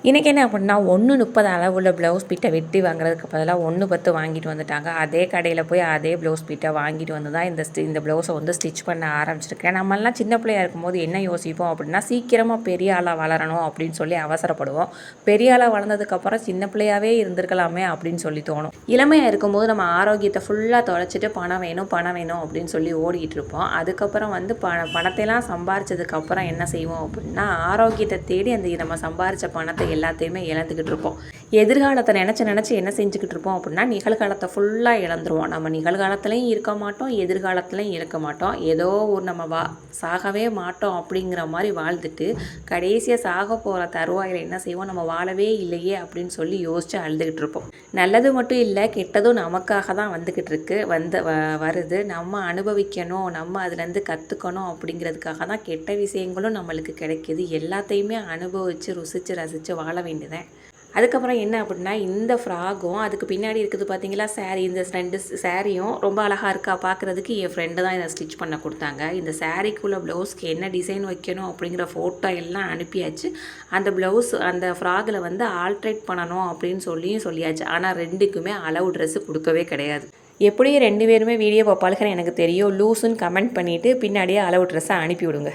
இன்றைக்கி என்ன அப்படின்னா 1:30 அளவுள்ள ப்ளவுஸ் பிட்டை வெட்டி வாங்குறதுக்கு பதிலாக 1:10 வாங்கிட்டு வந்துட்டாங்க. அதே கடையில் போய் அதே ப்ளவுஸ் பிட்டை வாங்கிட்டு வந்து தான் இந்த ப்ளவுஸை வந்து ஸ்டிச் பண்ண ஆரம்பிச்சிருக்கேன். நம்மளாம் சின்ன பிள்ளையாக இருக்கும்போது என்ன யோசிப்போம் அப்படின்னா, சீக்கிரமாக பெரிய ஆளாக வளரணும் அப்படின்னு சொல்லி அவசரப்படுவோம். பெரிய ஆளாக வளர்ந்ததுக்கப்புறம் சின்ன பிள்ளையாகவே இருந்திருக்கலாமே அப்படின்னு சொல்லி தோணும். இளமையாக இருக்கும்போது நம்ம ஆரோக்கியத்தை ஃபுல்லாக தொலைச்சிட்டு பணம் வேணும் அப்படின்னு சொல்லி ஓடிக்கிட்டு இருப்போம். அதுக்கப்புறம் வந்து பணத்தைலாம் சம்பாரிச்சதுக்கப்புறம் என்ன செய்வோம் அப்படின்னா, ஆரோக்கியத்தை தேடி நம்ம சம்பாரித்த பணத்தை எல்லாத்தையுமே இழந்துக்கிட்டு இருப்போம். எதிர்காலத்தை நினச்சி என்ன செஞ்சுக்கிட்டு இருப்போம் அப்படின்னா, நிகழ்காலத்தை ஃபுல்லாக இழந்துருவோம். நம்ம நிகழ்காலத்துலையும் இருக்க மாட்டோம், எதிர்காலத்துலையும் இருக்க மாட்டோம். ஏதோ ஒரு நம்ம சாகவே மாட்டோம் அப்படிங்கிற மாதிரி வாழ்ந்துட்டு கடைசியாக சாக போகிற தருவாயில் என்ன செய்வோம், நம்ம வாழவே இல்லையே அப்படின்னு சொல்லி யோசித்து அழுதுகிட்டு இருப்போம். நல்லது மட்டும் இல்லை, கெட்டதும் நமக்காக தான் வந்துக்கிட்டு இருக்கு, வருது. நம்ம அனுபவிக்கணும், நம்ம அதுலேருந்து கற்றுக்கணும் அப்படிங்கிறதுக்காக தான் கெட்ட விஷயங்களும் நம்மளுக்கு கிடைக்கிது. எல்லாத்தையுமே அனுபவித்து ருசித்து ரசித்து வாழ வேண்டியதேன். அதுக்கப்புறம் என்ன அப்படின்னா, இந்த ஃப்ராகும் அதுக்கு பின்னாடி இருக்குது பார்த்தீங்களா சாரீ, இந்த 2 சாரியும் ரொம்ப அழகாக இருக்கா பார்க்குறதுக்கு. என் ஃப்ரெண்டு தான் இதை ஸ்டிச் பண்ண கொடுத்தாங்க. இந்த சாரீக்குள்ளே ப்ளவுஸ்க்கு என்ன டிசைன் வைக்கணும் அப்படிங்கிற ஃபோட்டோ எல்லாம் அனுப்பியாச்சு. அந்த ப்ளவுஸ் அந்த ஃப்ராகில் வந்து ஆல்ட்ரேட் பண்ணணும் அப்படின்னு சொல்லியாச்சு. ஆனால் 2க்குமே அளவு ட்ரெஸ்ஸு கொடுக்கவே கிடையாது. எப்படியும் 2 பேருமே வீடியோ பார்ப்பாளுன்னு எனக்கு தெரியும். லூஸுன்னு கமெண்ட் பண்ணிவிட்டு பின்னாடியே அளவு ட்ரெஸ்ஸை அனுப்பி விடுங்க.